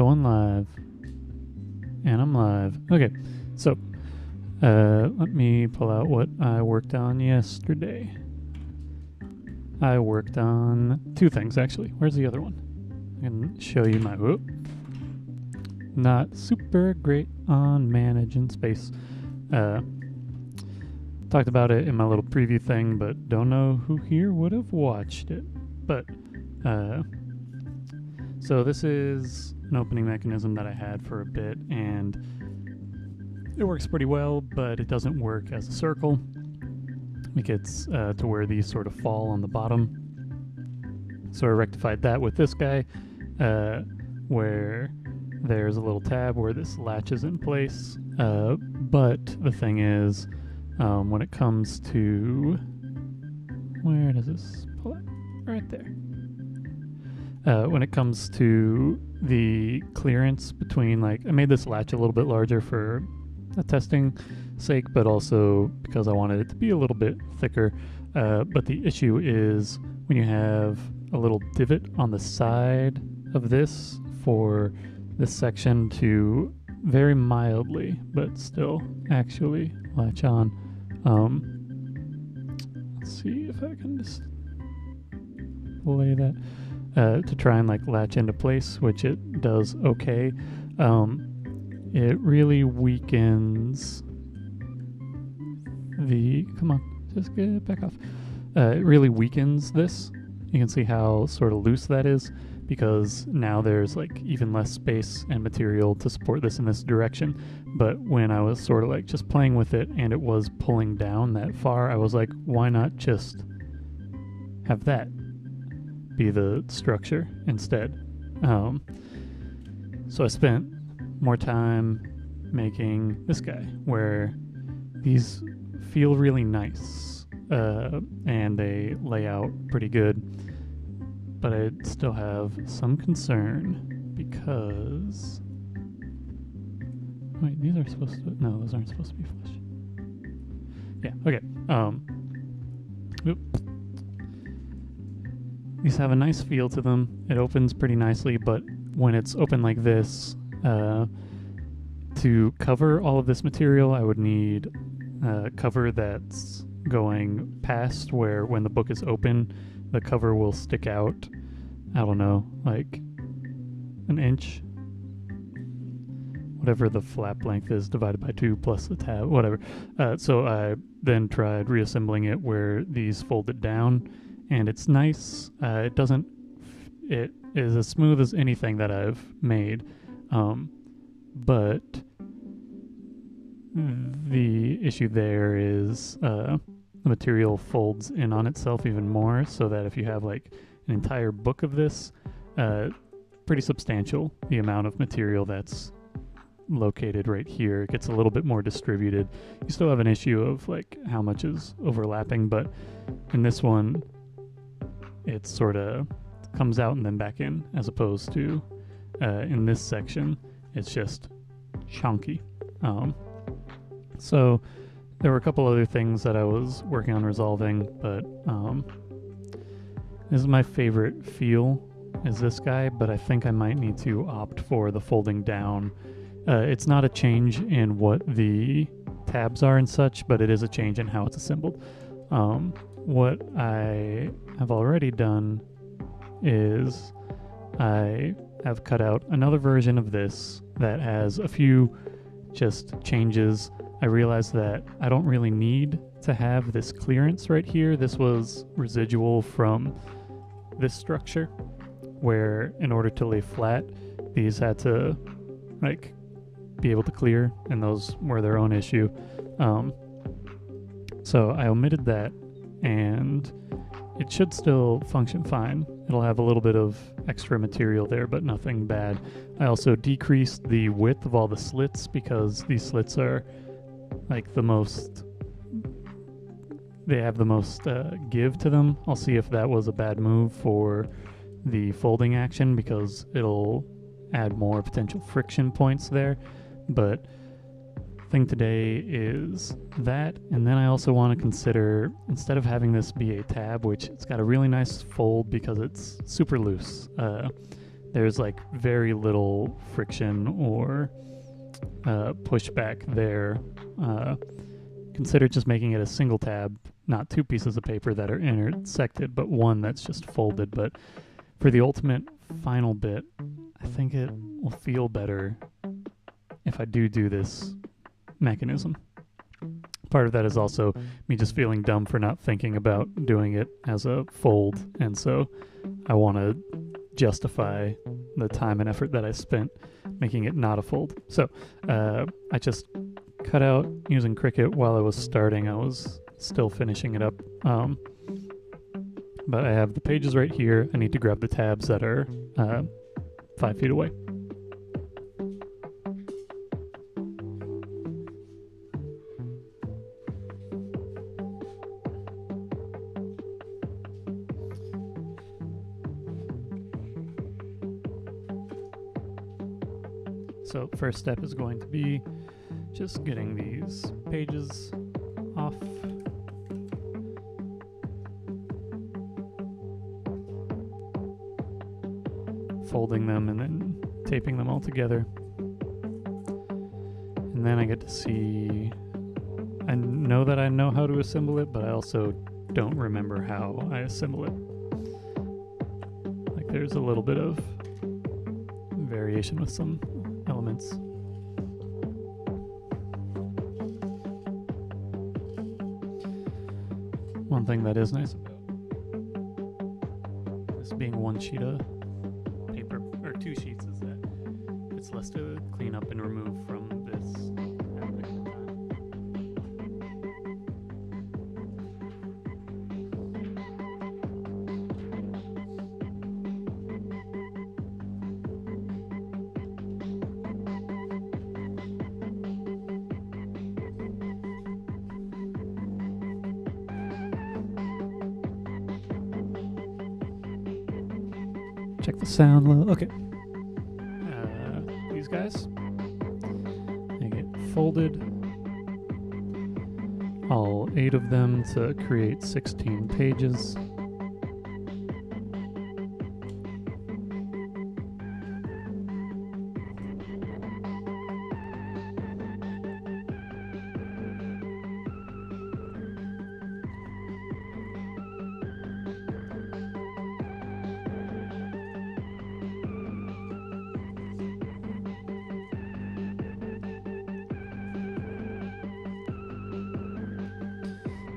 Going live. And I'm live. Okay, so let me pull out what I worked on yesterday. I worked on two things, actually. Where's the other one? I can show you my... Whoop. Not super great on managing space. Talked about it in my little preview thing, but don't know who here would have watched it. But, so this is an opening mechanism that I had for a bit, and it works pretty well, but it doesn't work as a circle. It gets to where these sort of fall on the bottom. So I rectified that with this guy, where there's a little tab where this latches in place. But the thing is, when it comes to... Where does this pull up? Right there. When it comes to the clearance between, like, I made this latch a little bit larger for a testing sake, but also because I wanted it to be a little bit thicker. But the issue is when you have a little divot on the side of this for this section to very mildly, but still actually latch on. Let's see if I can just lay that. To try and like latch into place, which it does okay. It really weakens the... Come on, just get back off. It really weakens this. You can see how sort of loose that is, because now there's like even less space and material to support this in this direction. But when I was sort of like just playing with it and it was pulling down that far, I was like, why not just have that be the structure instead? So I spent more time making this guy, where these feel really nice, and they lay out pretty good, but I still have some concern because... Wait, these are supposed to... No, those aren't supposed to be flush. Yeah, okay. Oop. These have a nice feel to them. It opens pretty nicely, but when it's open like this, to cover all of this material, I would need cover that's going past where when the book is open, the cover will stick out, I don't know, like an inch. Whatever the flap length is divided by 2 plus the tab, whatever. So I then tried reassembling it where these folded down, and it's nice. It is as smooth as anything that I've made. But the issue there is the material folds in on itself even more, so that if you have like an entire book of this, pretty substantial, the amount of material that's located right here. It gets a little bit more distributed. You still have an issue of like how much is overlapping, but in this one, it sort of comes out and then back in, as opposed to in this section, it's just chunky. So there were a couple other things that I was working on resolving, but this is my favorite feel, is this guy, but I think I might need to opt for the folding down. It's not a change in what the tabs are and such, but it is a change in how it's assembled. What I have already done is I have cut out another version of this that has a few just changes. I realized that I don't really need to have this clearance right here. This was residual from this structure, where in order to lay flat, these had to like be able to clear, and those were their own issue. So I omitted that, and it should still function fine. It'll have a little bit of extra material there, but nothing bad. I also decreased the width of all the slits, because these slits are like the most... They have the most give to them. I'll see if that was a bad move for the folding action, because it'll add more potential friction points there. But thing today is that, and then I also want to consider, instead of having this be a tab, which it's got a really nice fold because it's super loose, there's like very little friction or pushback there. Consider just making it a single tab, not two pieces of paper that are intersected, but one that's just folded. But for the ultimate final bit, I think it will feel better if I do this mechanism. Part of that is also me just feeling dumb for not thinking about doing it as a fold, and so I want to justify the time and effort that I spent making it not a fold. So I just cut out using Cricut while I was starting. I was still finishing it up, but I have the pages right here. I need to grab the tabs that are 5 feet away. So first step is going to be just getting these pages off. Folding them and then taping them all together. And then I get to see, I know that I know how to assemble it, but I also don't remember how I assemble it. Like there's a little bit of variation with some elements. One thing that is nice about this being one sheet of paper, or two sheets, is that it's less to clean up and remove from this at regular time. Check the sound low. Okay. These guys, they get folded, all 8 of them, to create 16 pages.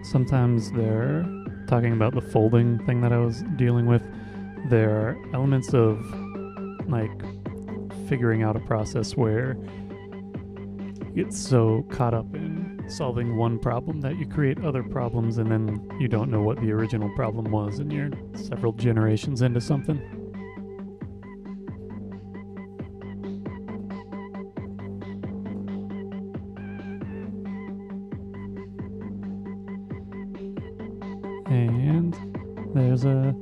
Sometimes they're talking about the folding thing that I was dealing with. There are elements of like figuring out a process where you get so caught up in solving one problem that you create other problems, and then you don't know what the original problem was, and you're several generations into something. And there's a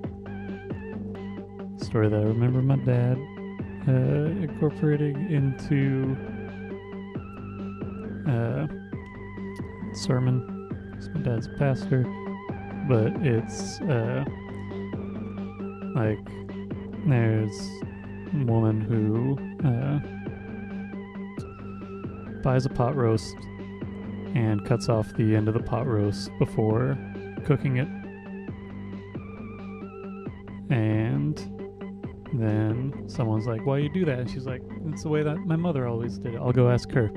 story that I remember my dad incorporating into sermon. Because my dad's a pastor, but it's like there's a woman who buys a pot roast and cuts off the end of the pot roast before cooking it, and then someone's like, why you do that? And she's like, it's the way that my mother always did it. I'll go ask her.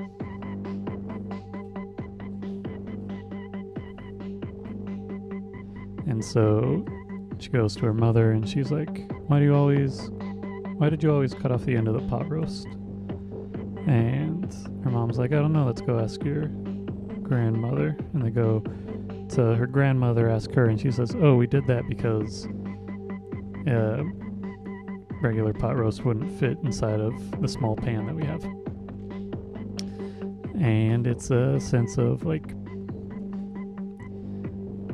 And so she goes to her mother and she's like, why did you always cut off the end of the pot roast? And her mom's like, I don't know, let's go ask your grandmother. And they go to her grandmother, ask her, and she says, oh, we did that because regular pot roast wouldn't fit inside of the small pan that we have. And it's a sense of like,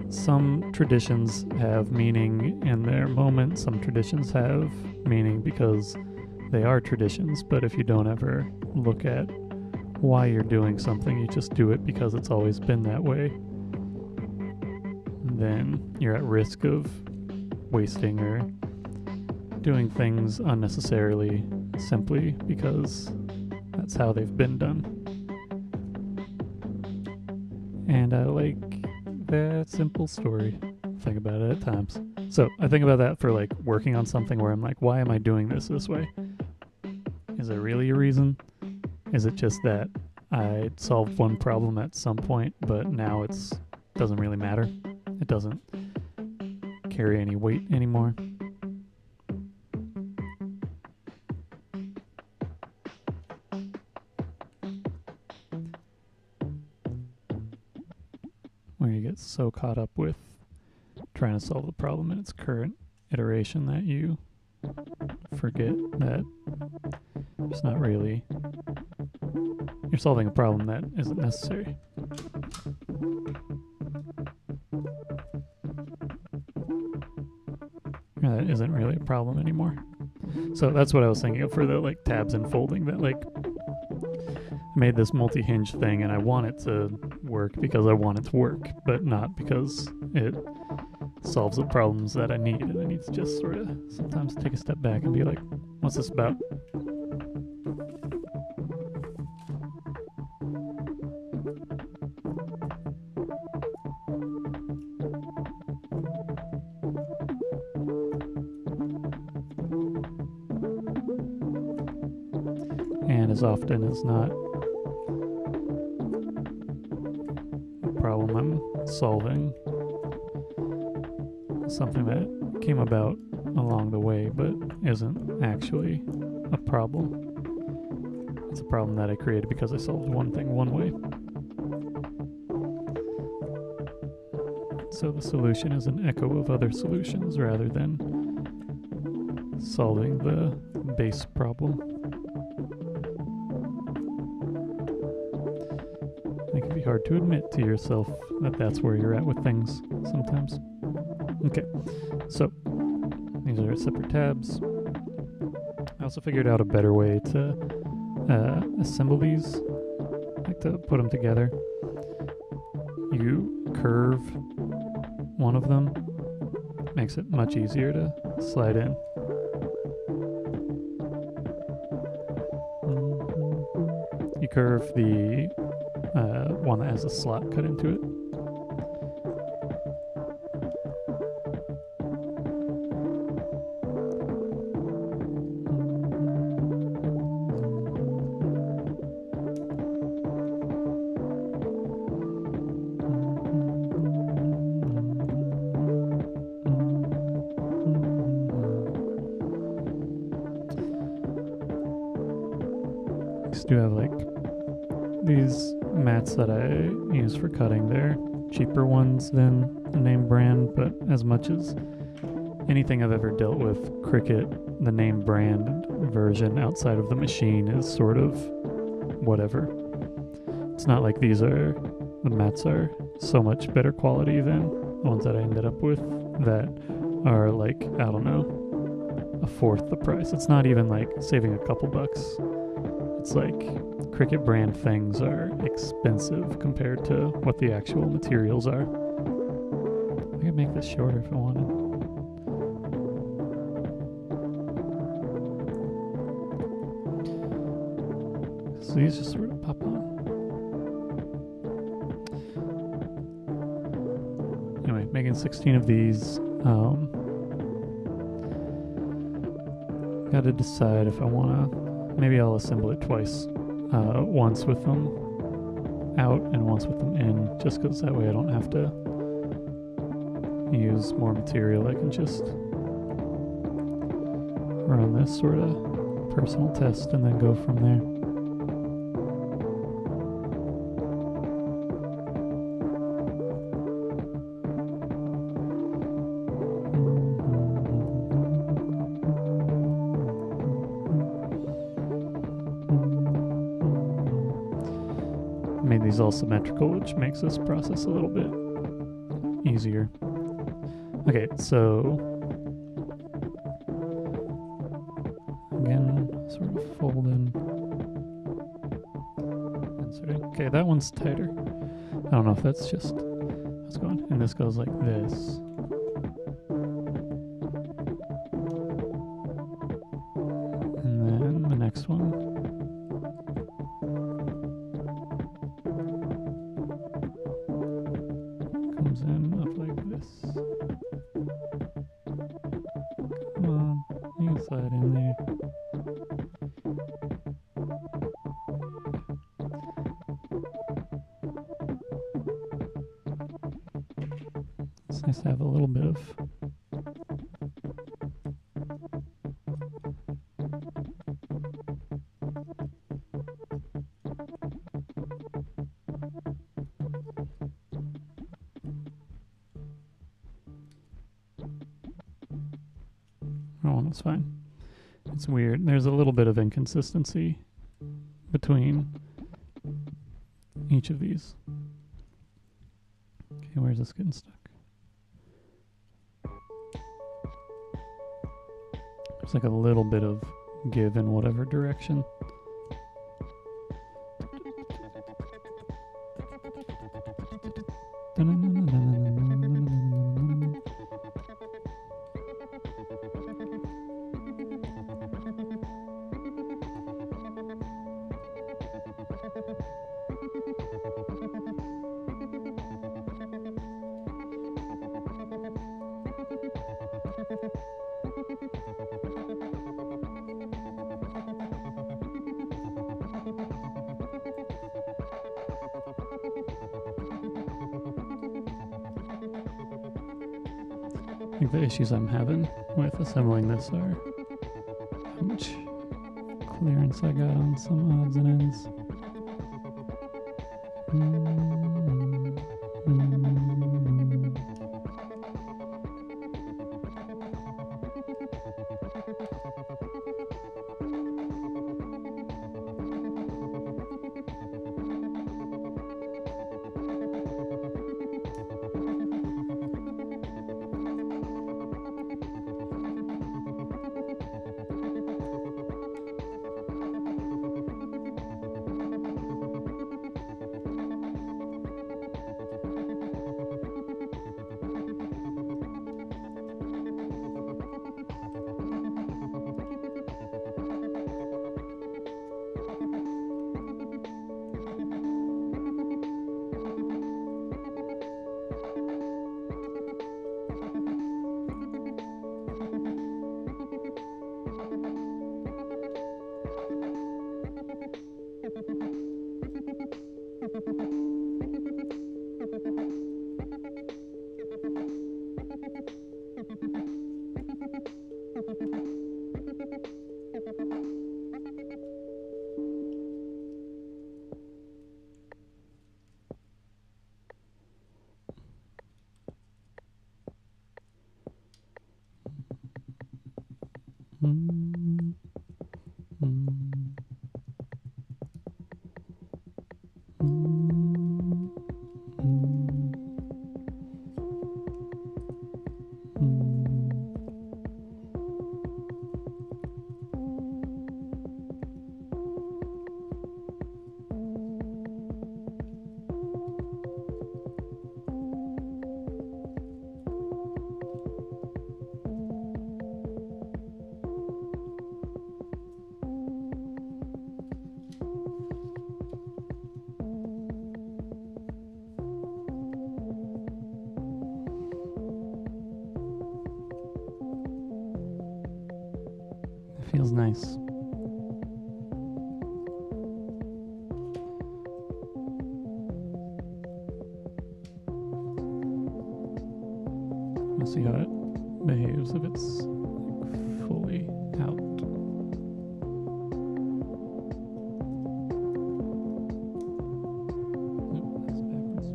some traditions have meaning in their moment, some traditions have meaning because they are traditions, but if you don't ever look at why you're doing something, you just do it because it's always been that way, then you're at risk of wasting or doing things unnecessarily simply because that's how they've been done. And I like that simple story. Think about it at times. So I think about that for like working on something where I'm like, why am I doing this way? Is there really a reason? Is it just that I solved one problem at some point, but now it's doesn't really matter? It doesn't carry any weight anymore. Where you get so caught up with trying to solve the problem in its current iteration that you forget that it's not really, you're solving a problem that isn't necessary. Or that isn't really a problem anymore. So that's what I was thinking of for the like tabs and folding, that like I made this multi-hinge thing and I want it to work because I want it to work, but not because it solves the problems that I need. And I need to just sort of sometimes take a step back and be like, what's this about? And as often as not, the problem I'm solving is something that came about along the way but isn't actually a problem. It's a problem that I created because I solved one thing one way. So the solution is an echo of other solutions rather than solving the base problem. It can be hard to admit to yourself that that's where you're at with things sometimes. Okay, so these are separate tabs. I also figured out a better way to assemble these, like to put them together. You curve one of them, makes it much easier to slide in. You curve the one that has a slot cut into it. These do have like these mats that I use for cutting. They're cheaper ones than the name brand, but as much as anything I've ever dealt with, Cricut, the name brand version outside of the machine is sort of whatever. It's not like the mats are so much better quality than the ones that I ended up with that are like, I don't know, a fourth the price. It's not even like saving a couple bucks. It's like Cricut brand things are expensive compared to what the actual materials are. I could make this shorter if I wanted. So these just sort of pop on. Anyway, making 16 of these. Got to decide if I want to. Maybe I'll assemble it twice. Once with them out and once with them in, just because that way I don't have to use more material. I can just run this sort of personal test and then go from there. Made these all symmetrical, which makes this process a little bit easier. Okay, so again, sort of fold in. Okay, that one's tighter. I don't know if that's just what's going on. And this goes like this. next one. Comes in up like this. Come on, you can slide in there. It's nice to have a little bit of oh, that's fine. It's weird. There's a little bit of inconsistency between each of these. Okay, where's this getting stuck? There's like a little bit of give in whatever direction. I think the issues I'm having with assembling this are how much clearance I got on some odds and ends. Feels nice. We'll see how it behaves if it's like fully out. Nope, that's backwards.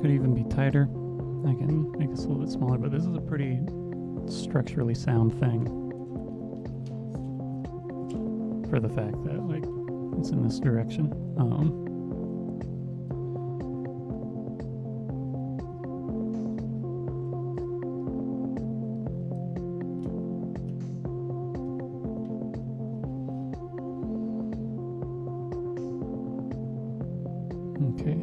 Could even be tighter. I can make this a little bit smaller, but this is a pretty structurally sound thing for the fact that like it's in this direction. Okay.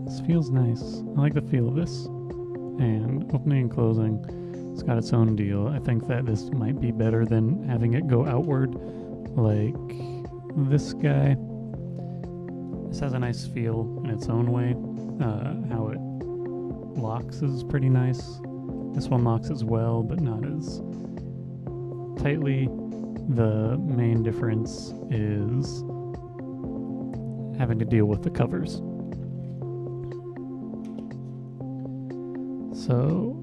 This feels nice. I like the feel of this. And opening and closing, it's got its own deal. I think that this might be better than having it go outward like this guy. This has a nice feel in its own way. How it locks is pretty nice. This one locks as well, but not as tightly. The main difference is having to deal with the covers. So,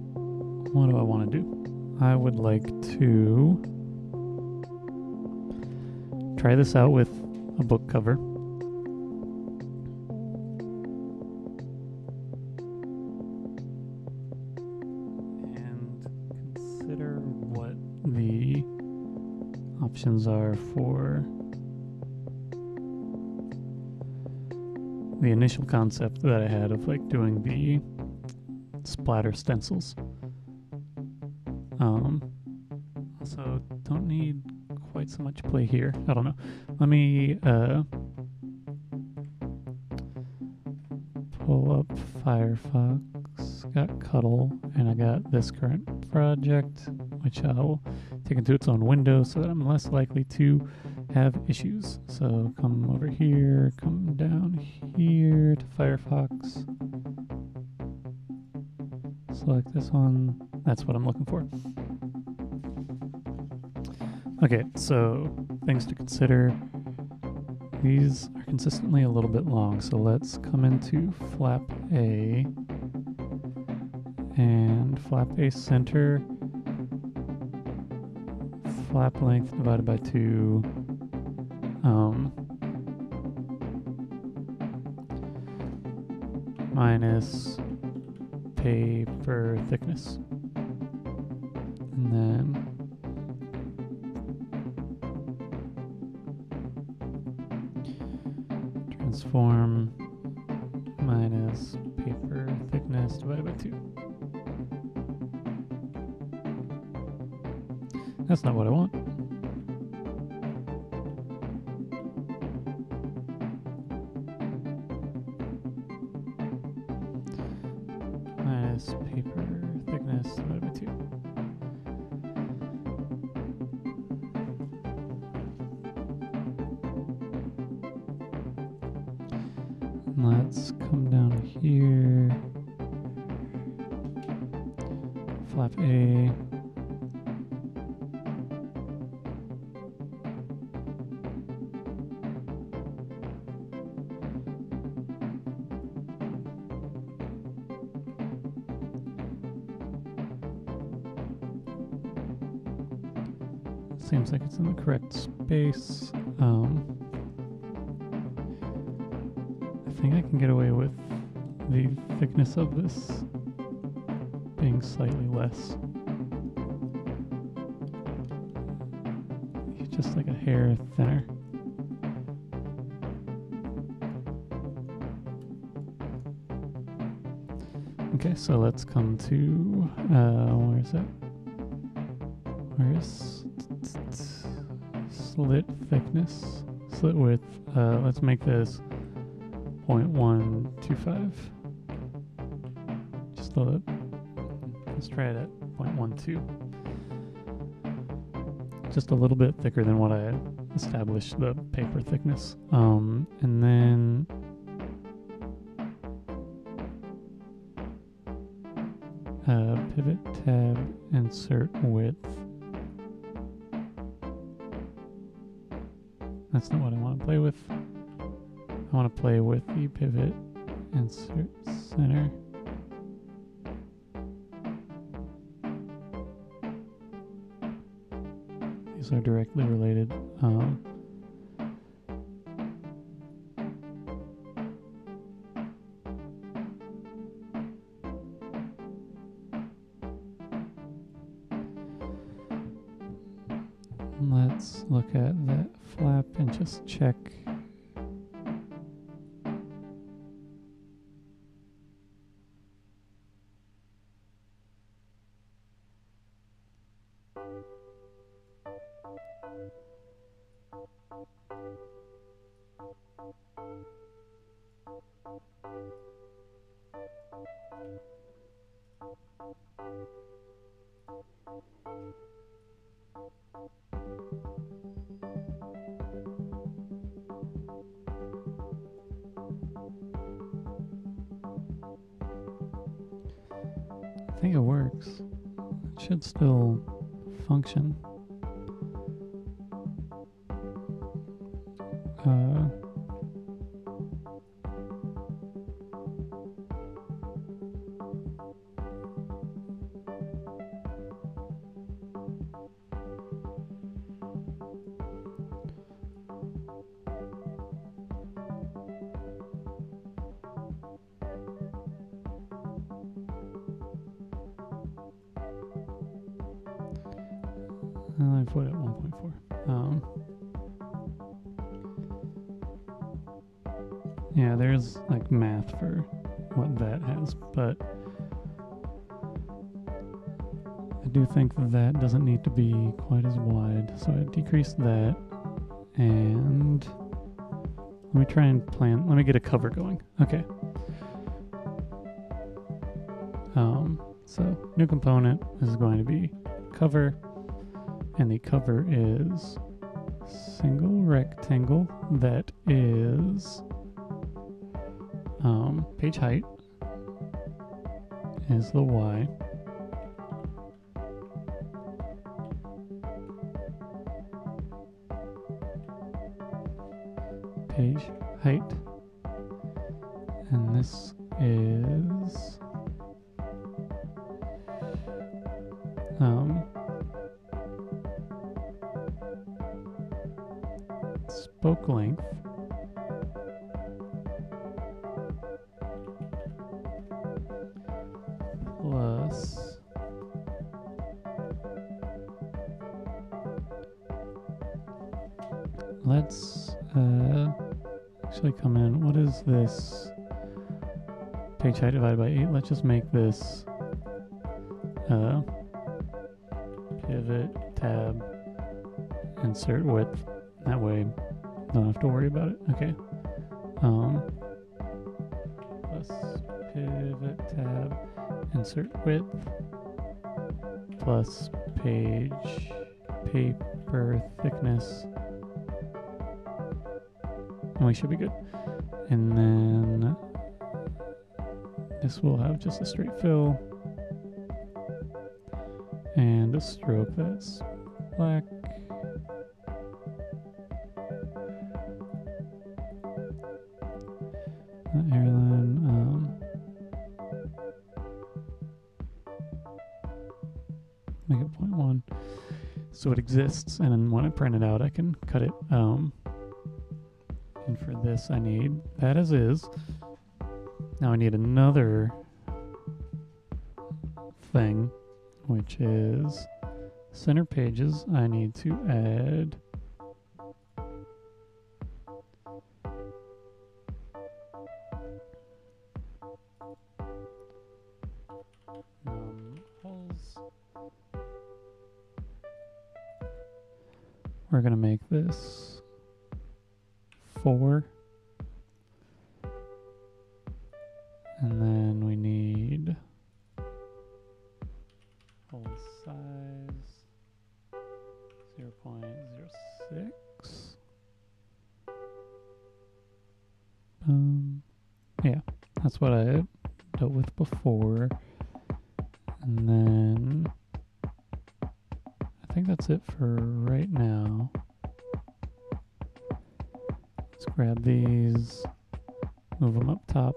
what do I want to do? I would like to try this out with a book cover. And consider what the options are for the initial concept that I had of like doing the splatter stencils. Also don't need quite so much play here. I don't know. Let me pull up Firefox. Got Cuddle, and I got this current project, which I'll take into its own window so that I'm less likely to have issues. So come over here, come down here to Firefox. Select this one. That's what I'm looking for. Okay, so things to consider. These are consistently a little bit long, so let's come into flap A and flap A center, flap length divided by 2, minus paper thickness, and then transform minus paper thickness divided by 2. That's not what I want. Minus paper thickness divided by 2. Let's come down here. Flap A. Seems like it's in the correct space. I think I can get away with the thickness of this being slightly less. Just like a hair thinner. Okay, so let's come to, where is it? Where is slit thickness? Slit width, let's make this 0.125. Just a little, let's try it at 0.12. Just a little bit thicker than what I had established the paper thickness. And then pivot tab, insert width. That's not what I want to play with. I want to play with the pivot, insert center. These are directly related. Let's look at that flap and just check. I think it works. It should still function. I put it at 1.4. Yeah, there's like math for what that has, but I do think that doesn't need to be quite as wide, so I decreased that. And let me try and let me get a cover going. Okay. So new component is going to be cover, and the cover is single rectangle that is page height is the Y. Page height, and this is spoke length plus let's actually come in. What is this? Page height divided by 8. Let's just make this pivot tab insert width. That way don't have to worry about it. Okay. Plus pivot tab insert width plus page paper thickness. And we should be good. And then this will have just a straight fill and a stroke that's black. Hairline, make it 0.1 so it exists, and then when I print it out I can cut it. And for this I need that as is. Now I need another thing, which is center pages. I need to add holes. We're going to make this 4. And then we need hole size 0.06. Yeah, that's what I dealt with before. And then I think that's it for right now. Let's grab these, move them up top.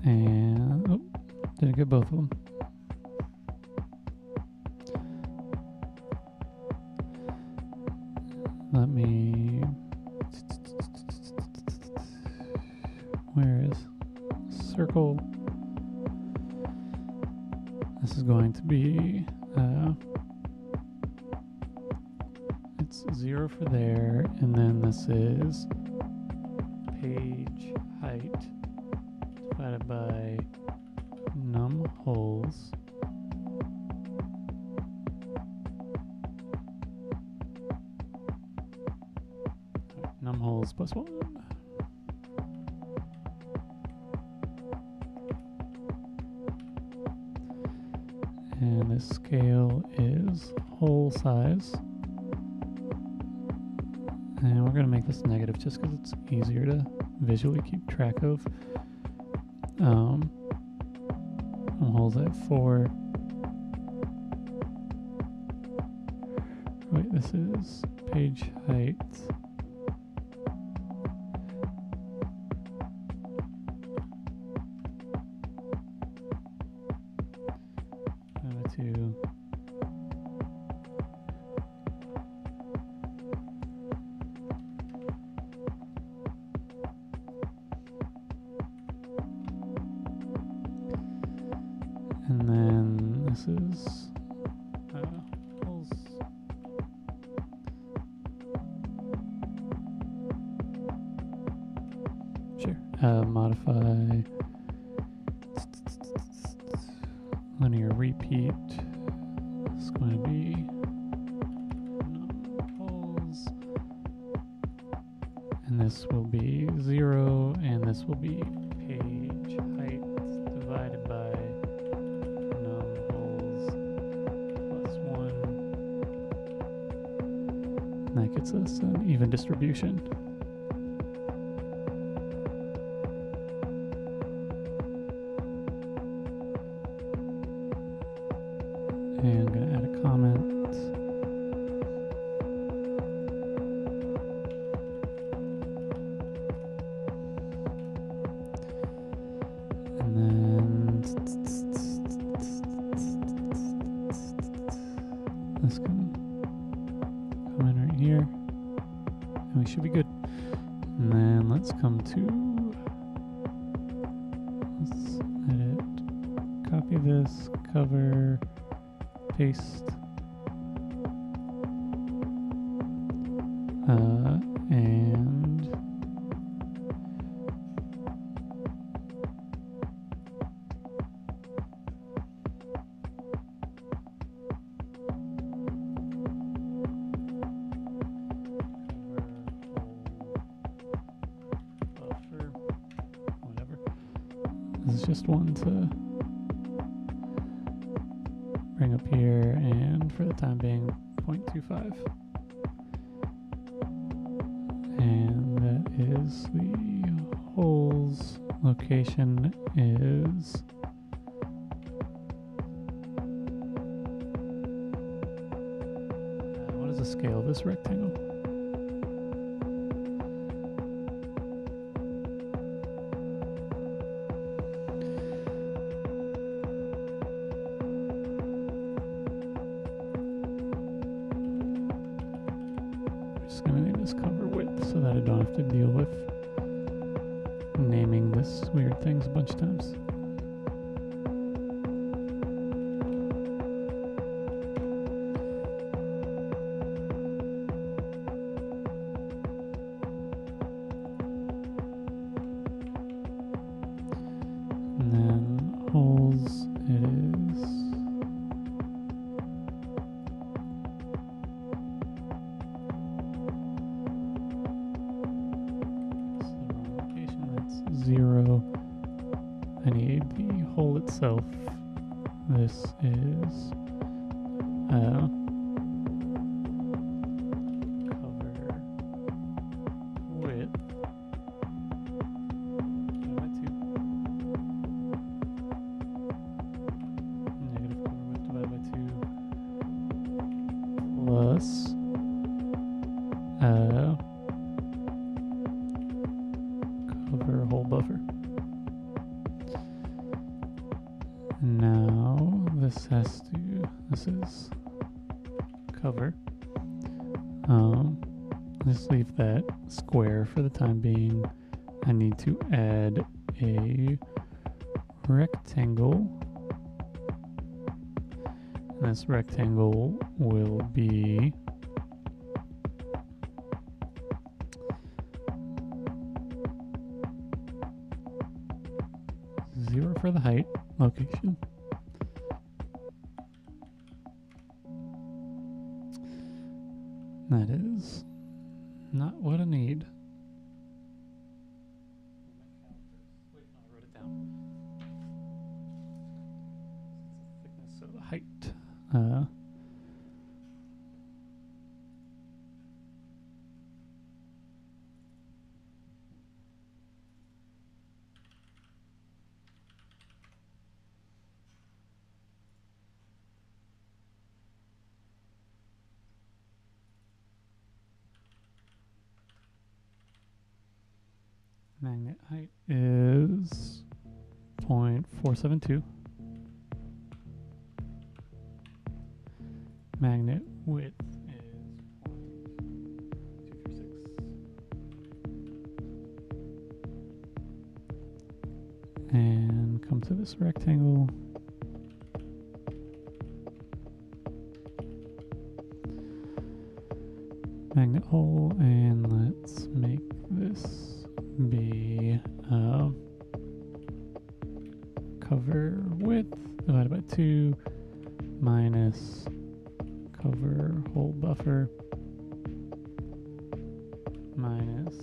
And, oh, didn't get both of them. Let me, where is circle? This is going to be, it's 0 for there, and then this is page height divided by num holes plus 1. the scale is hole size. And we're going to make this negative just because it's easier to visually keep track of. Holes at 4. Wait, this is page height. To and then this is holes. Sure. Modify linear repeat. It's going to be holes, and this will be 0, and this will be page height divided by num-holes plus 1. And that gets us an even distribution. And I'm going to add a comment. And then this can come in right here. And we should be good. And then let's come to, let's edit, copy this, cover, paste, and buffer, whatever. This is just one to bring up here, and for the time being 0.25, and that is the holes. Location is what is the scale of this rectangle? Just gonna name this cover width so that I don't have to deal with naming this weird things a bunch of times. And then holes, it is location, that's 0. I need the hole itself. This is cover width negative cover width divided by 2 plus cover hole buffer. Now this has to, this is cover. Just leave that square for the time being. I need to add a rectangle. And this rectangle will be zero for the height location. That is not what I need. Wait, no, I wrote it down. Thickness of the height. Magnet height is 0.472. Magnet width is 0.236. And come to this rectangle. Magnet hole, and let's make this be cover width divided by 2 minus cover hole buffer minus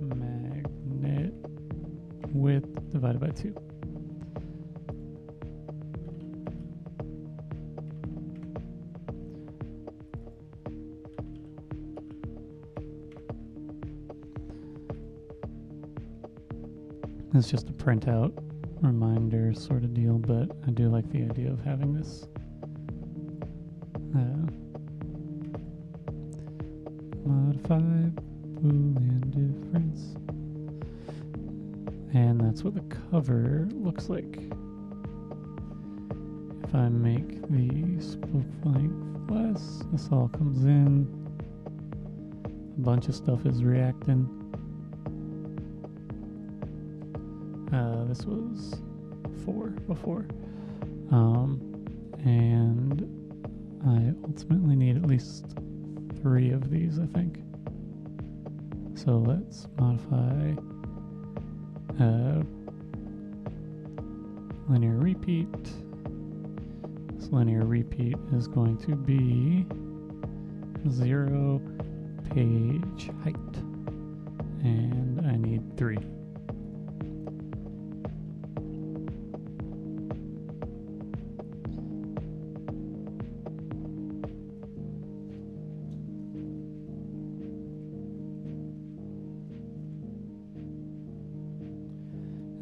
magnet width divided by 2. It's just a printout reminder sort of deal, but I do like the idea of having this modify Boolean difference. And that's what the cover looks like. If I make the spoke length less, this all comes in. A bunch of stuff is reacting. This was 4 before. And I ultimately need at least 3 of these, I think. So let's modify linear repeat. This linear repeat is going to be 0 page height. And I need 3.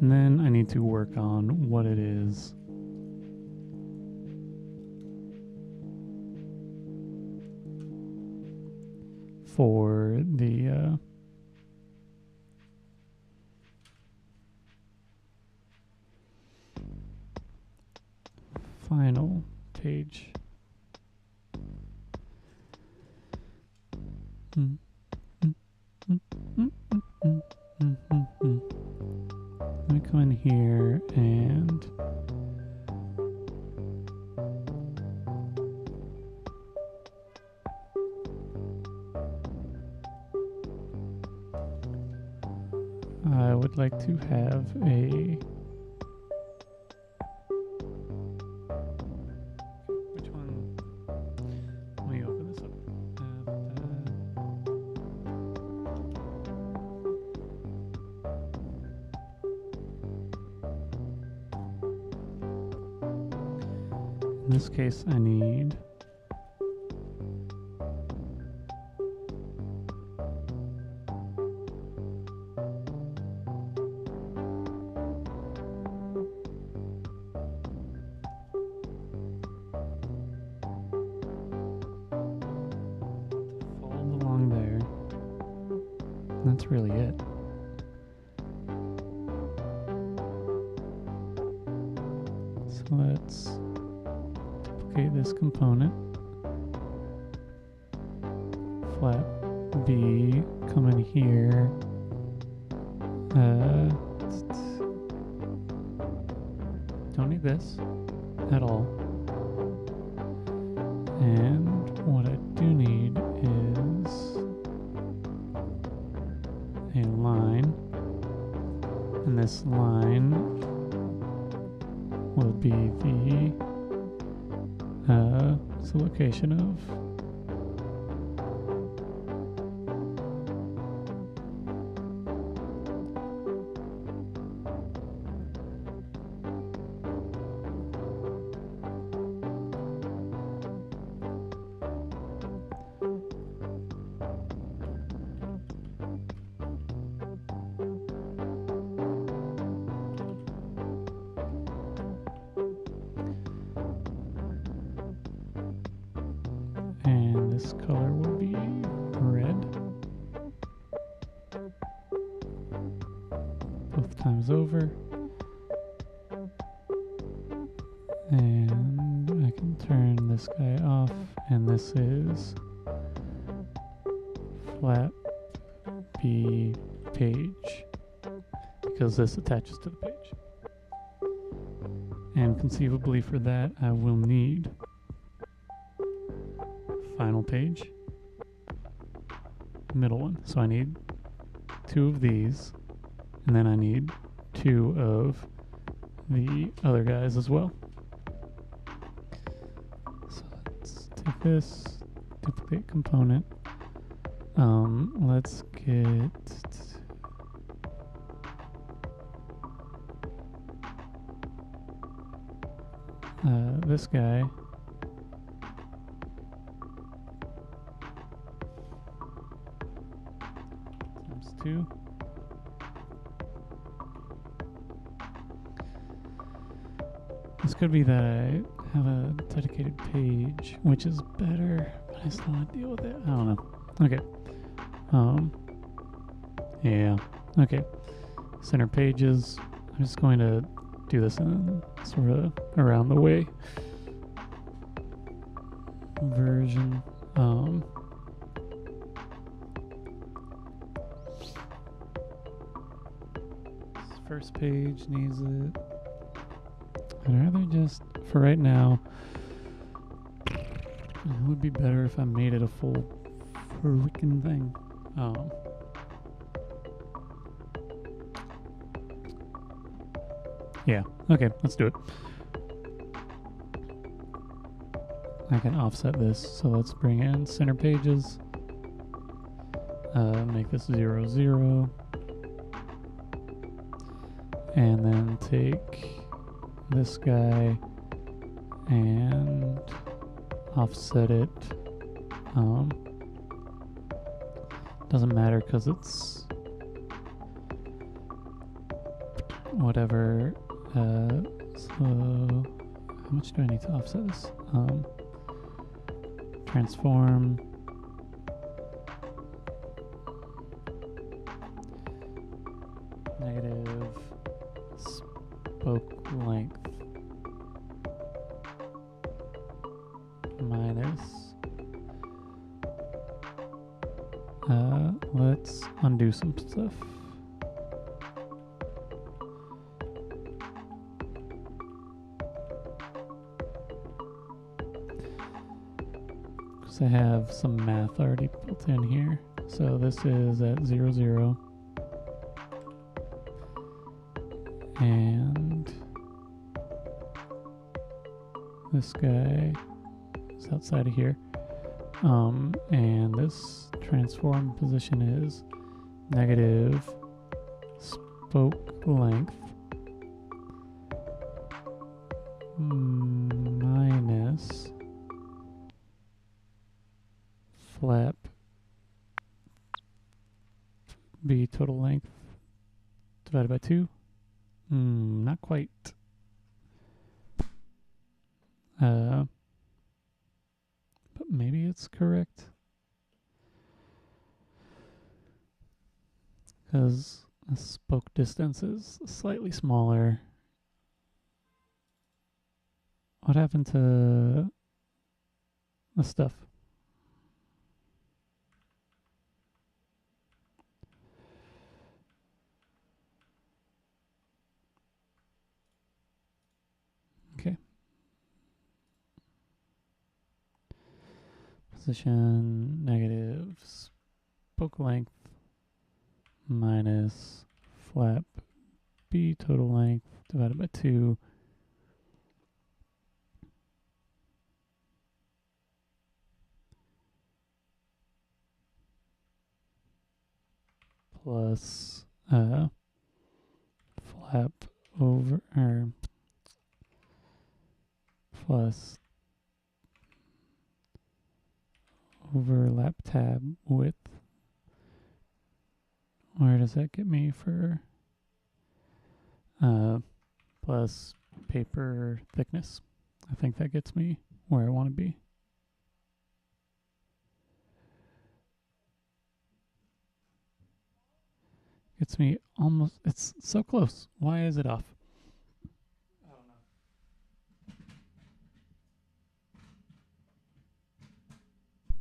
And then I need to work on what it is for the final page. Let me come in here and I would like to have a which one? Let me open this up. In this case, I need fold along there. And that's really it. So let's duplicate this component. Flap B, come in here. Don't need this at all. And what I do need is a line. And this line will be the location of and this color will be red. times over. And I can turn this guy off, and this is flat B page, because this attaches to the page. And conceivably for that, I will need final page, middle one. So I need 2 of these, and then I need 2 of the other guys as well. So let's take this, duplicate component. Let's get this guy. Times 2. This could be that I have a dedicated page, which is better, but I still want to deal with it. I don't know. Okay. Yeah. Okay. Center pages. I'm just going to do this in sort of around the way version. This first page needs it. I'd rather just, for right now, it would be better if I made it a full freaking thing. Yeah, okay, let's do it. I can offset this, so let's bring in center pages. Make this 0, 0. And then take this guy and offset it. Doesn't matter because it's whatever. So how much do I need to offset this? Transform. Negative spoke length minus. Let's undo some stuff. Because I have some math already built in here. So this is at 0, 0. And this guy is outside of here. And this transform position is negative spoke length minus flap B total length divided by 2. Not quite. But maybe it's correct. Because the spoke distance is slightly smaller. What happened to the stuff? Okay. Position negative spoke length minus flap B total length divided by 2 plus flap over plus overlap tab width. Where does that get me for plus paper thickness? I think that gets me where I want to be. Gets me almost, it's so close. Why is it off? I don't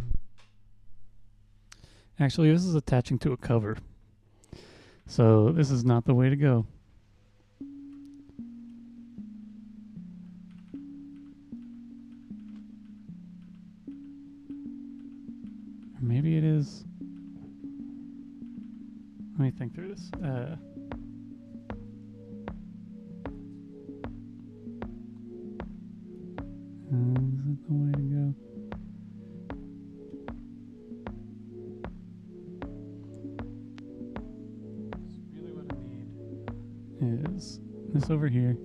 know. Actually, this is attaching to a cover. So this is not the way to go. Or maybe it is. Let me think through this. Is that the way to go? Really what I need is this over here.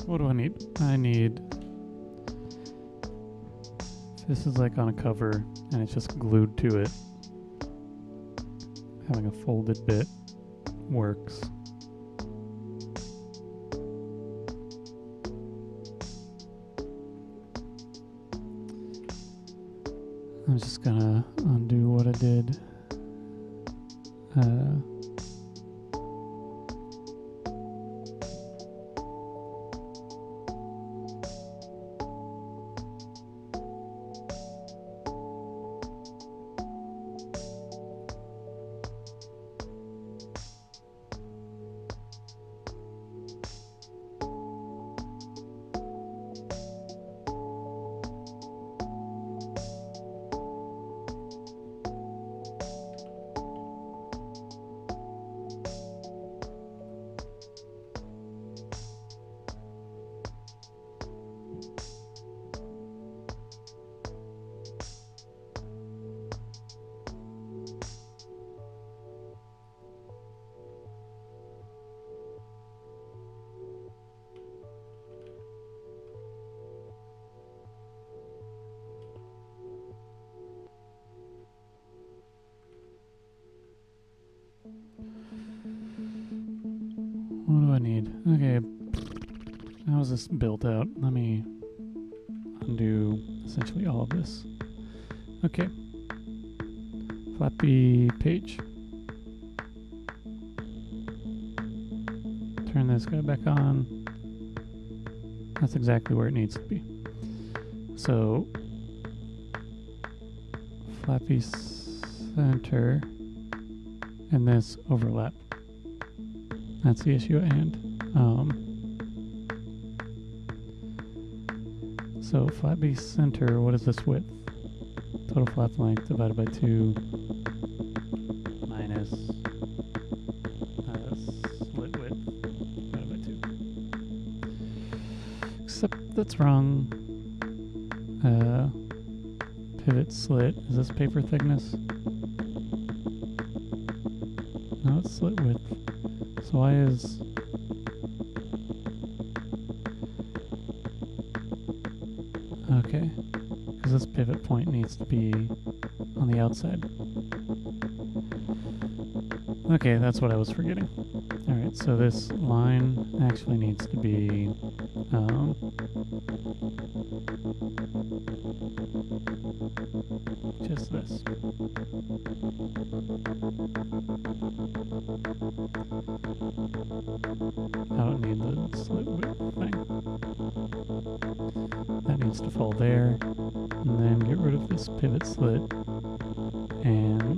What do I need? I need, this is like on a cover and it's just glued to it. Having a folded bit works. I'm just gonna undo what I did. What do I need? Okay, how is this built out? Let me undo essentially all of this. Okay, flappy page. Turn this guy back on. That's exactly where it needs to be. So, flappy center and this overlap. That's the issue at hand. So flat base center, what is this width? Total flap length divided by 2 minus slit width divided by 2. Except that's wrong. Pivot slit, is this paper thickness? No, it's slit width. So why is... Okay, because this pivot point needs to be on the outside. Okay, that's what I was forgetting. Alright, so this line actually needs to be just this. I don't need the slit width thing. That needs to fall there, and then get rid of this pivot slit and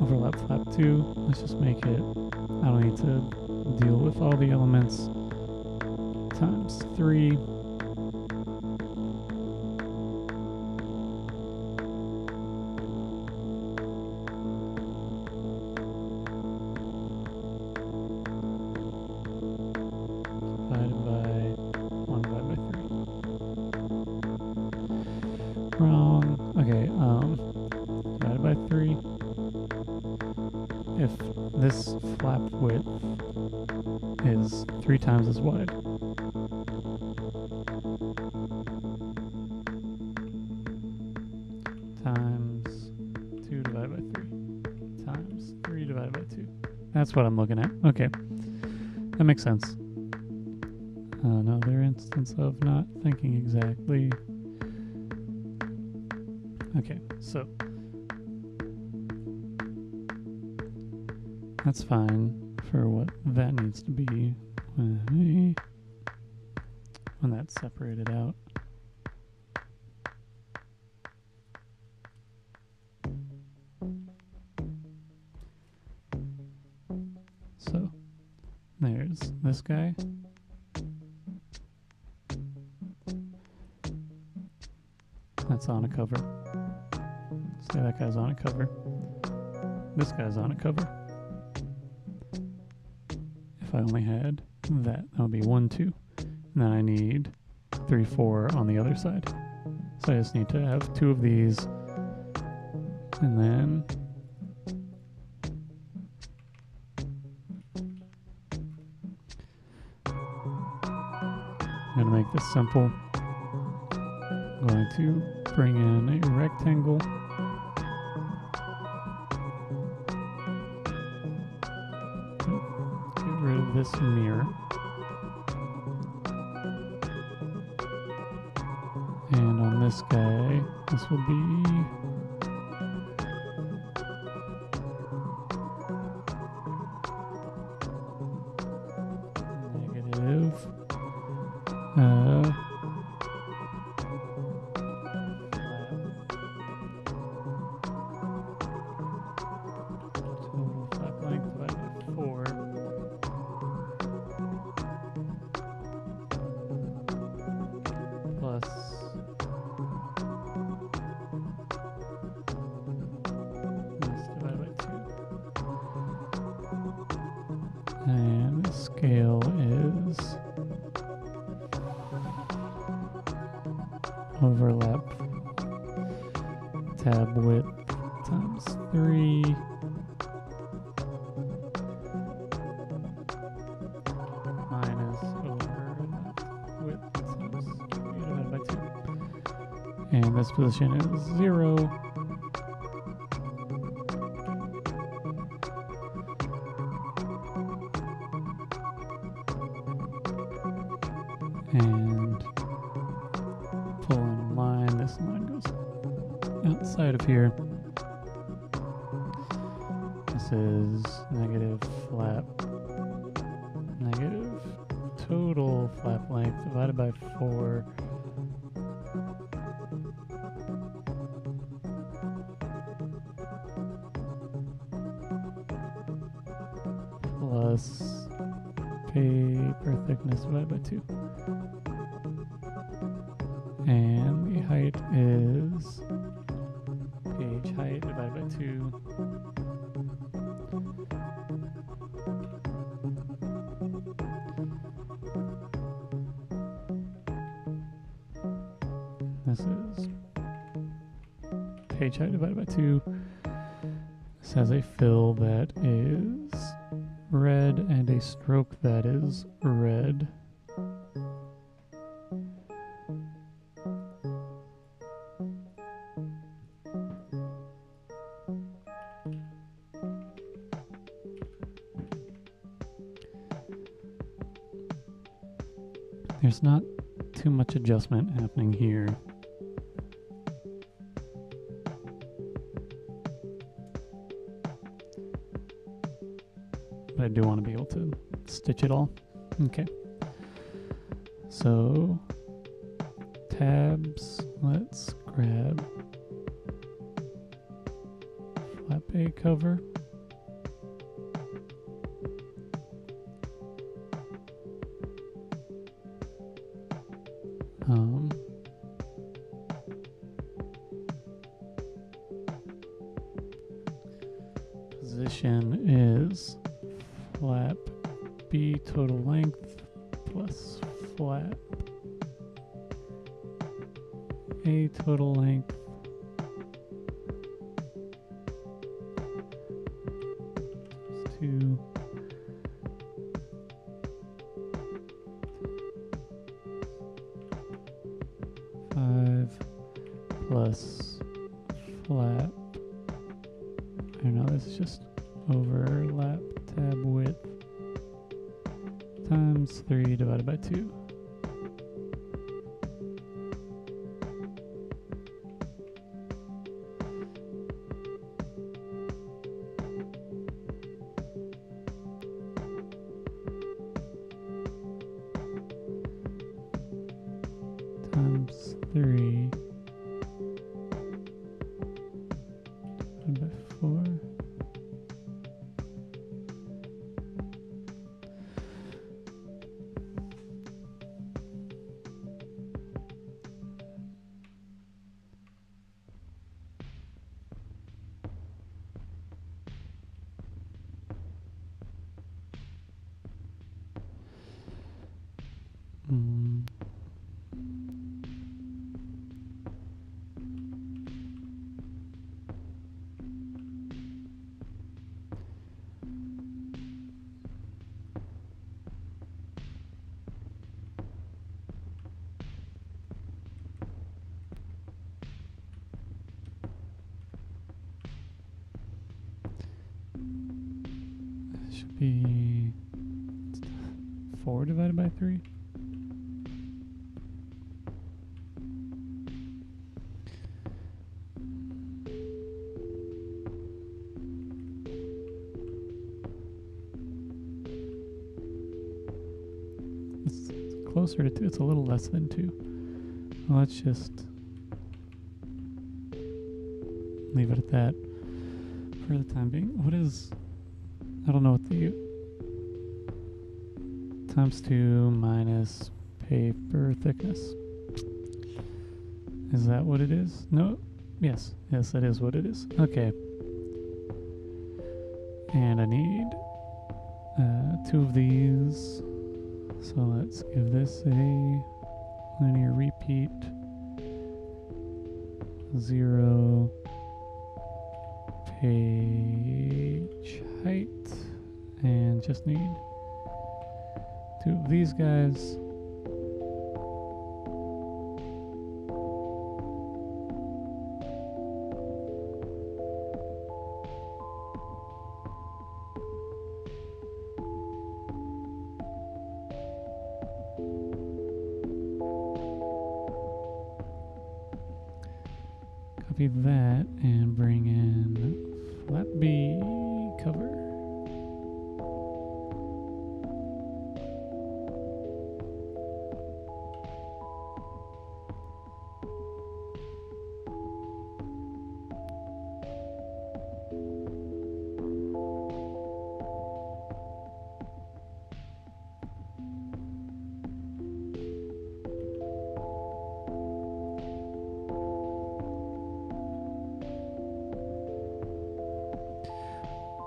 overlap flap 2. Let's just make it, I don't need to deal with all the elements, times 3. this flap width is 3 times as wide. Times 2 divided by 3 times 3 divided by 2. That's what I'm looking at. Okay, that makes sense. Another instance of not thinking exactly. Okay, so that's fine for what that needs to be when that's separated out. So there's this guy. That's on a cover. Say that guy's on a cover. This guy's on a cover. If I only had that would be 1, 2. And then I need 3, 4 on the other side. So I just need to have 2 of these. And then I'm going to make this simple. I'm going to bring in a rectangle. Get rid of this mirror. And on this guy, this will be negative. Total flap length divided by 4. Plus this divided by 2. And the scale is overlap tab width times 3 minus overlap width times 3 divided by 2. And this position is 0. And pull in a line. This line goes outside of here. This is negative flap, negative total flap length divided by 4. Plus paper thickness divided by 2. And the height is page height divided by 2. This is page height divided by 2. This has a fill that is red and a stroke that is red. There's not too much adjustment happening here. But I do want to be able to stitch it all. Okay. So tabs, let's grab flap A cover. Position is flap B total length plus flap A total length +2 plus flap. I don't know, this is just overlap tab width times 3 divided by 2. Times 3 divided by 4. Should be 4 divided by 3. It's closer to 2. It's a little less than 2. Well, let's just leave it at that for the time being. What is... I don't know what the times 2 minus paper thickness. Is that what it is? No? Yes. Yes, that is what it is. Okay. And I need 2 of these. So let's give this a linear repeat. 0 page height, and just need 2 of these guys. Copy that and bring in flat B cover.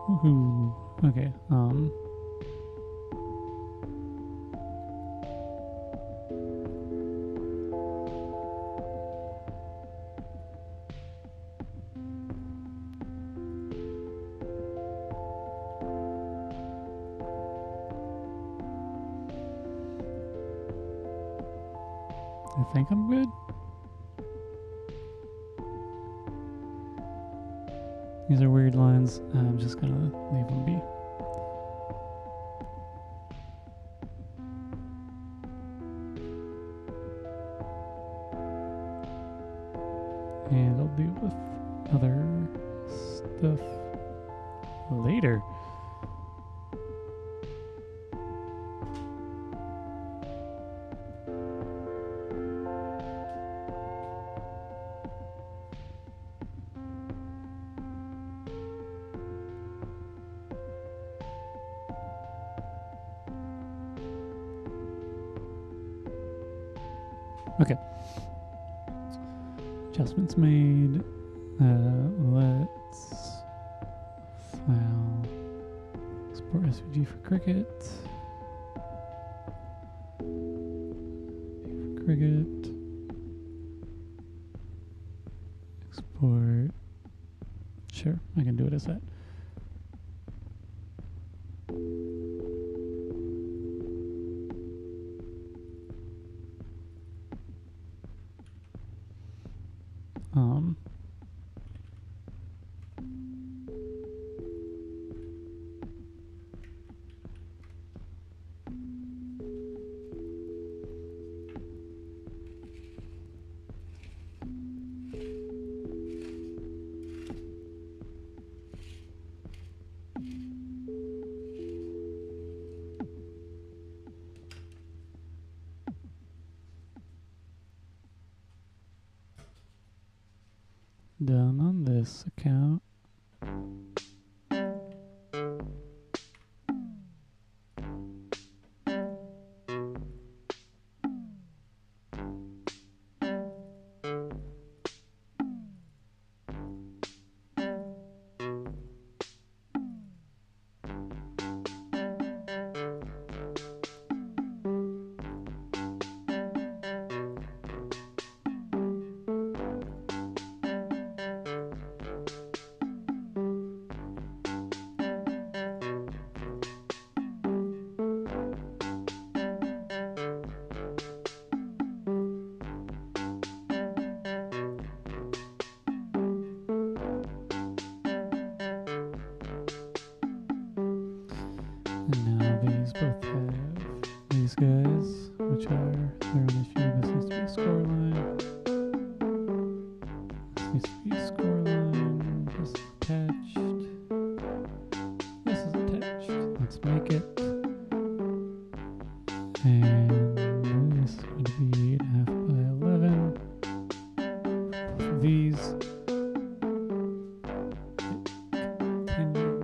Woohoo. Okay, I think I'm good. These are weird lines. I'm just gonna leave them be. And I'll deal with other stuff later. Okay. Adjustments made. Let's file export SVG for Cricut. For Cricut. Export. Sure, I can do it as that. done on this account. And now these both have these guys, which are their own issue. This needs to be a score line. This needs to be a score line. This is attached. This is attached. Let's make it. And this is going to be 8.5 by 11. These. Continue.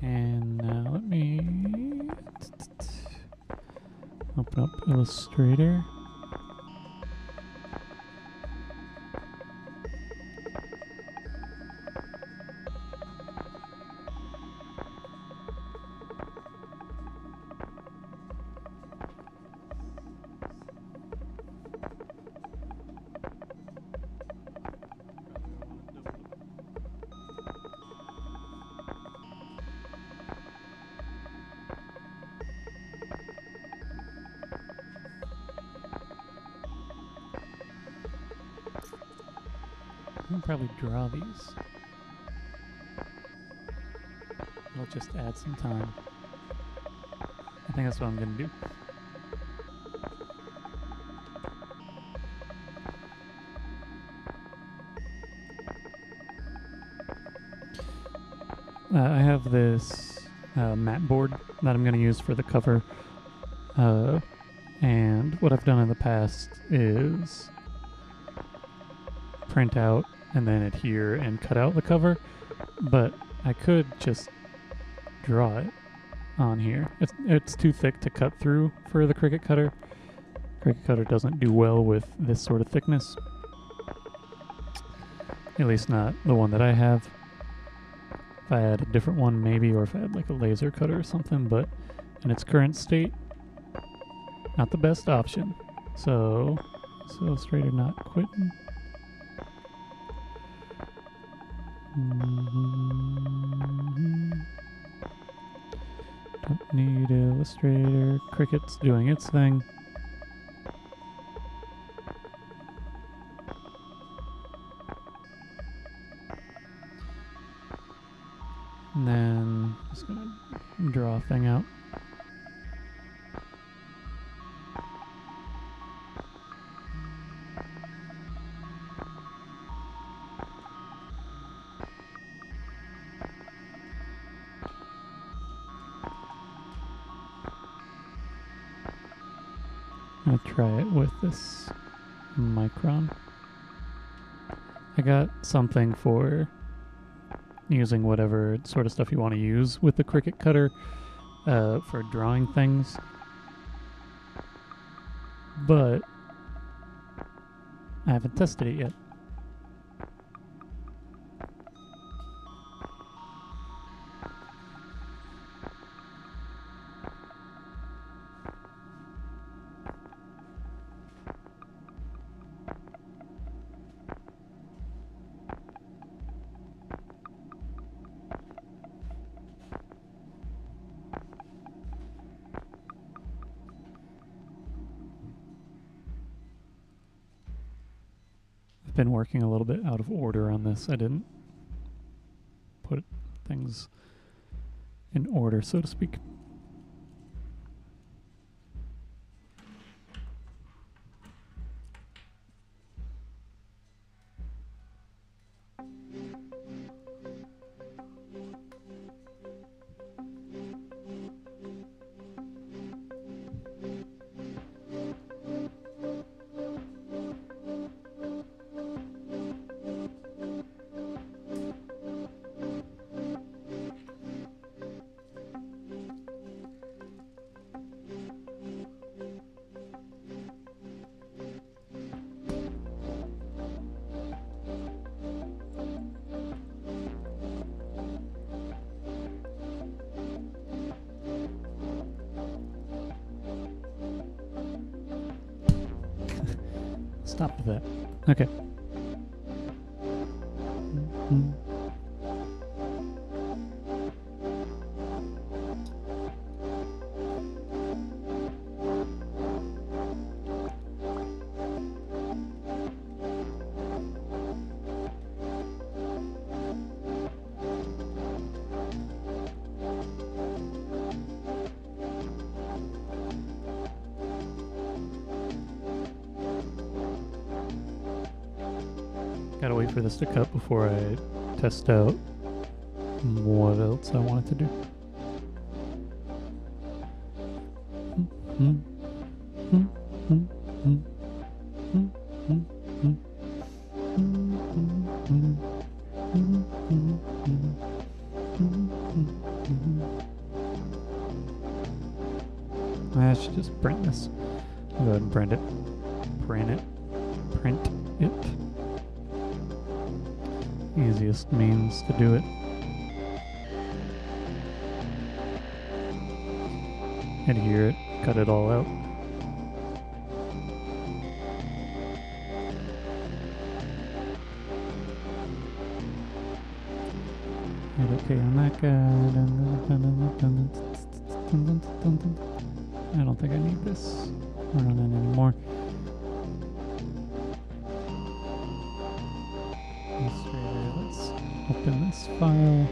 And now let me open up Illustrator. I can probably draw these. I'll just add some time. I think that's what I'm going to do. I have this mat board that I'm going to use for the cover. And what I've done in the past is print out and then adhere and cut out the cover, but I could just draw it on here. It's too thick to cut through for the Cricut cutter. Cricut cutter doesn't do well with this sort of thickness, at least not the one that I have. If I had a different one maybe, or if I had like a laser cutter or something, but in its current state, not the best option. So Illustrator not quitting. Don't need Illustrator. Cricut's doing its thing. And then just gonna draw a thing out. I'm gonna try it with this micron. I got something for using whatever sort of stuff you want to use with the Cricut cutter for drawing things. But I haven't tested it yet. I've been working a little bit out of order on this. I didn't put things in order, so to speak. Stop with that. Okay. Gotta wait for this to cut before I test out what else I want it to do. I should just print this. I'll go ahead and print it. Print it. Easiest means to do it. Adhere it, cut it all out. Hit OK on that guy. I don't think I need this running anymore. Let's open this file.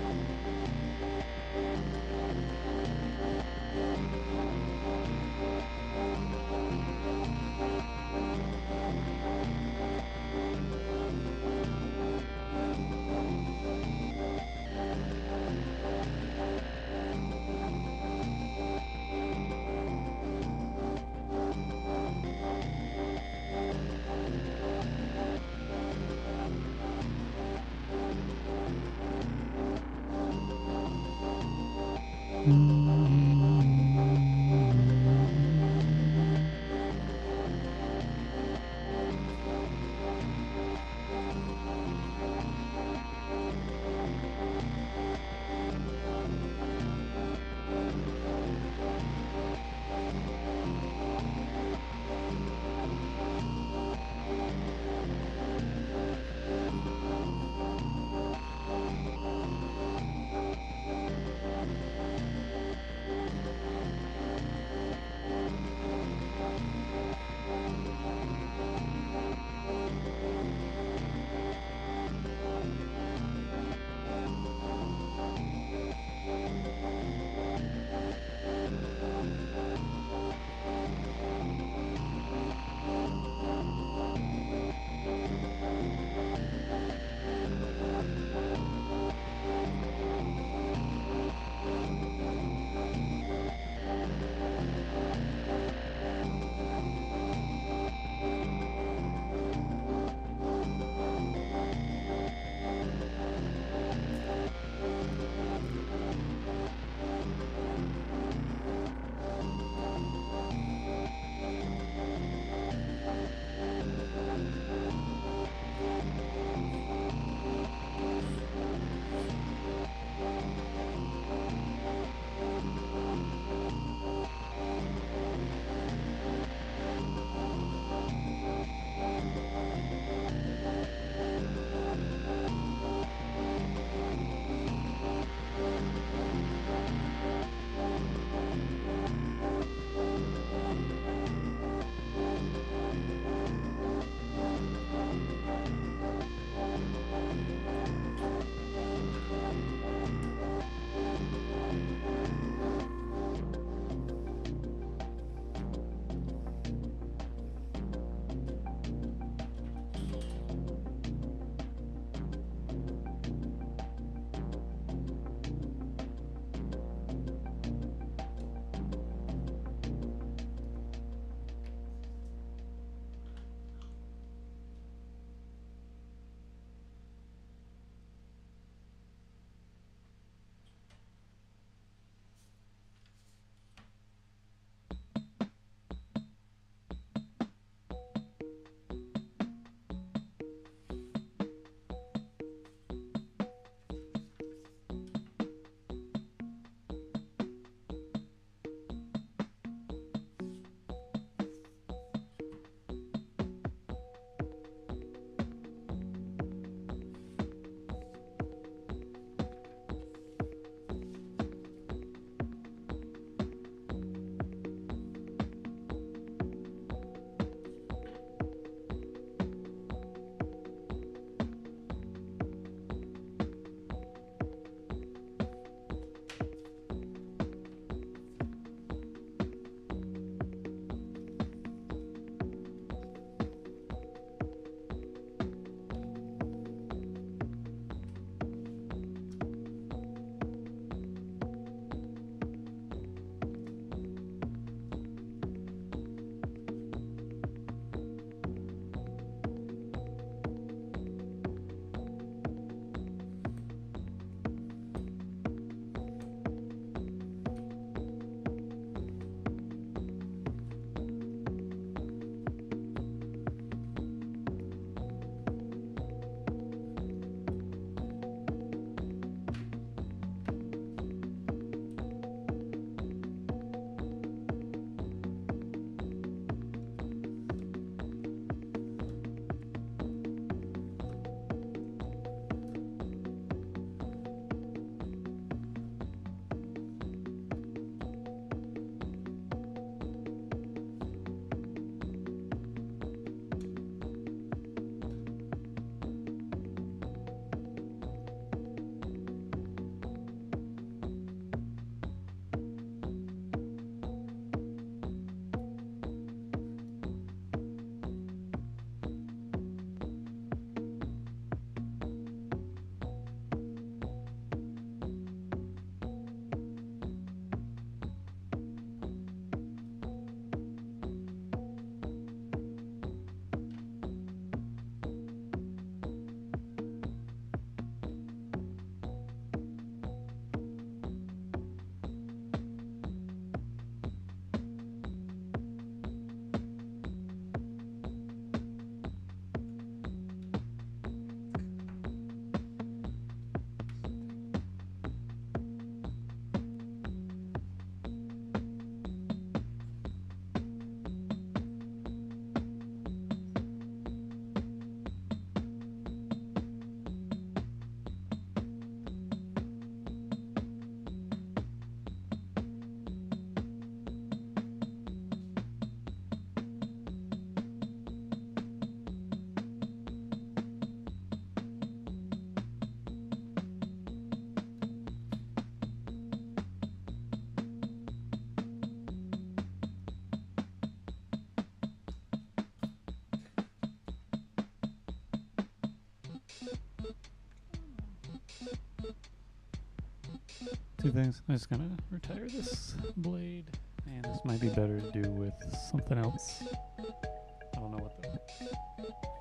two things. I'm just gonna retire this blade, and this might be better to do with something else. I don't know what though.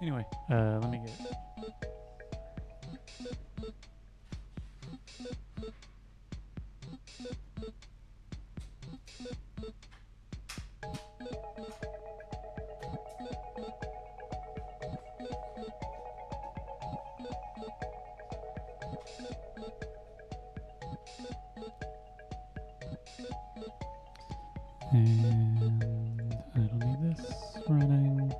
Anyway, let me get. And I don't need this running.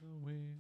Away.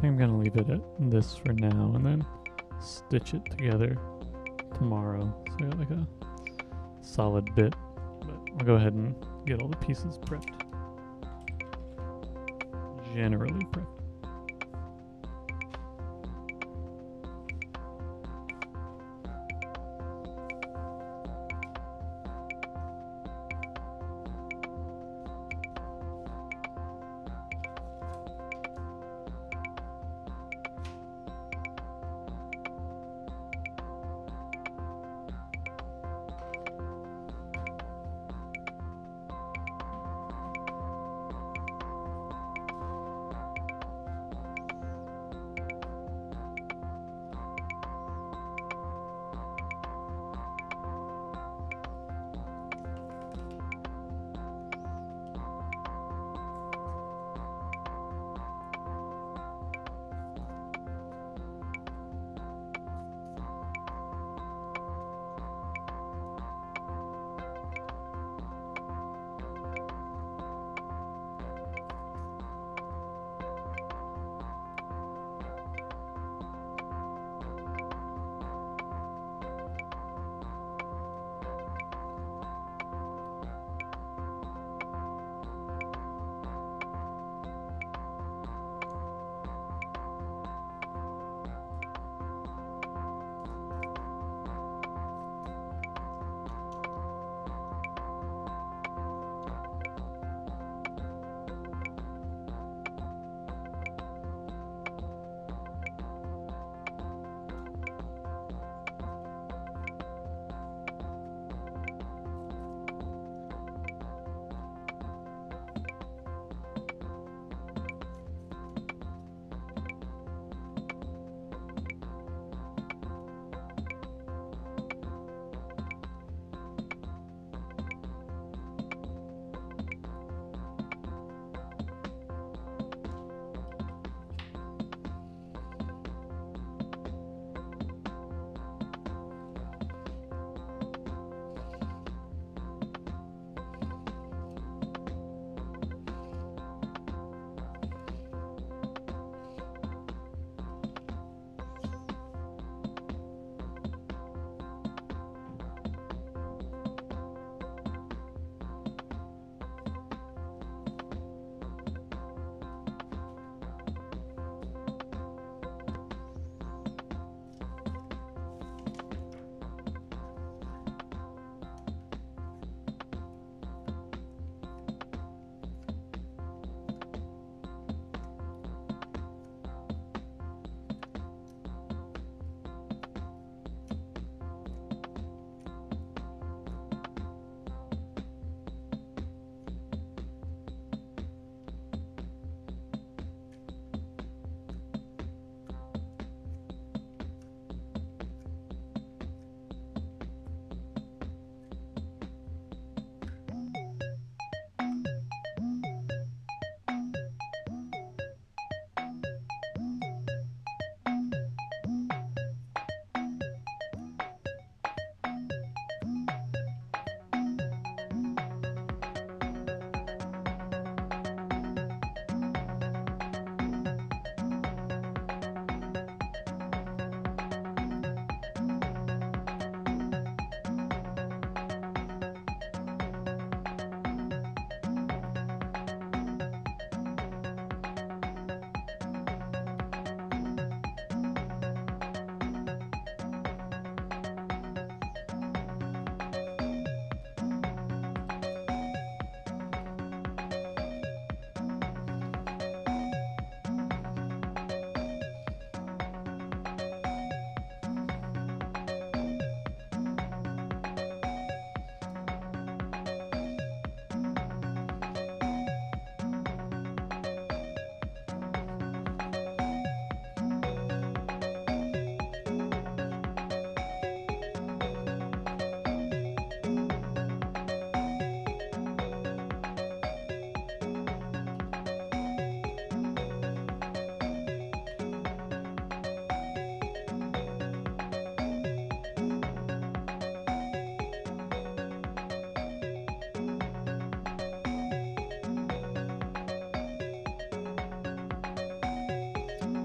think I'm gonna leave it at this for now and then stitch it together tomorrow. So I got like a solid bit. But I'll go ahead and get all the pieces prepped. Generally prepped.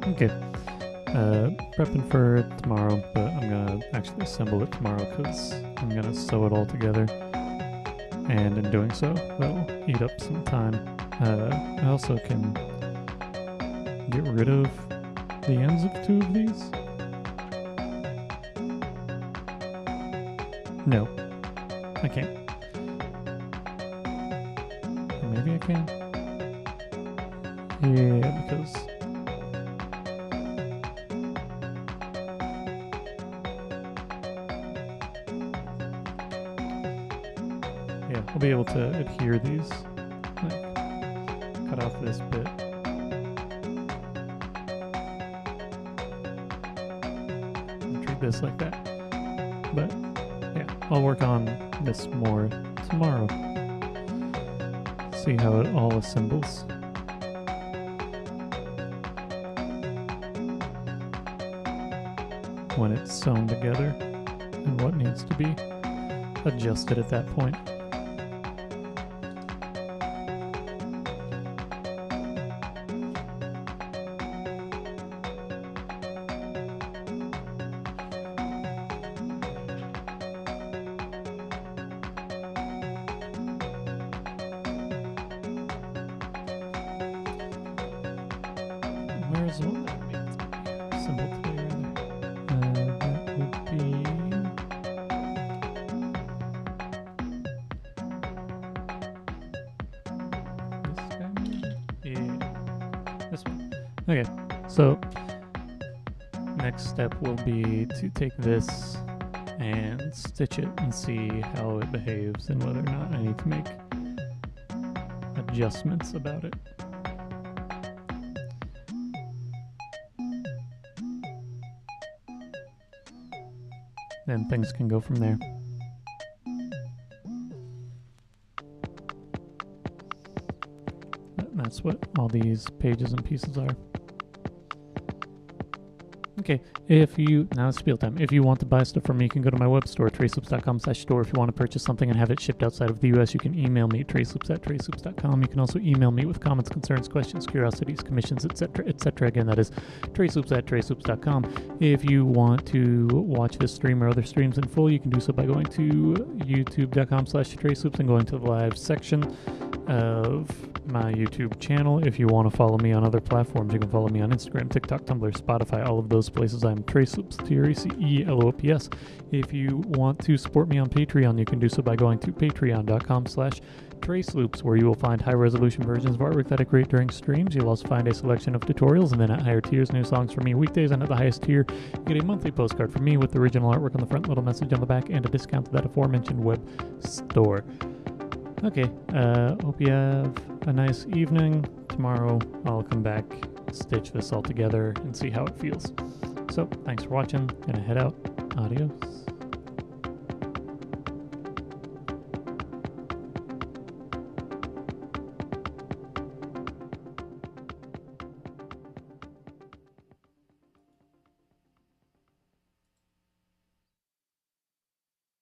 Okay. Prepping for tomorrow, but I'm gonna actually assemble it tomorrow because I'm gonna sew it all together. And in doing so, that'll eat up some time. I also can get rid of the ends of 2 of these. No, I can't. Or maybe I can. Yeah, because yeah, I'll be able to adhere these. Like, cut off this bit. And treat this like that. But yeah, I'll work on this more tomorrow. See how it all assembles. When it's sewn together and what needs to be adjusted at that point. Where's what that means? Symbol today, rather. That would be this guy, maybe? Yeah, this one. Okay, so next step will be to take this and stitch it and see how it behaves and whether or not I need to make adjustments about it. Then things can go from there. That's what all these pages and pieces are. Okay, now it's spiel time. If you want to buy stuff from me, you can go to my web store, traceloops.com/store. If you want to purchase something and have it shipped outside of the US, you can email me at traceloops@traceloops.com. You can also email me with comments, concerns, questions, curiosities, commissions, etc., etc. Again, that is traceloops@traceloops.com. If you want to watch this stream or other streams in full, you can do so by going to youtube.com/traceloops and going to the live section of my YouTube channel. If you want to follow me on other platforms, you can follow me on Instagram, TikTok, Tumblr, Spotify, all of those places. I'm Traceloops, TRACELOOPS. If you want to support me on Patreon, you can do so by going to patreon.com/Traceloops, where you will find high-resolution versions of artwork that I create during streams. You'll also find a selection of tutorials, and then at higher tiers, new songs from me weekdays, and at the highest tier, you get a monthly postcard from me with original artwork on the front, little message on the back, and a discount to that aforementioned web store. Okay, hope you have a nice evening. Tomorrow I'll come back, stitch this all together, and see how it feels. So, thanks for watching. Gonna head out. Adios.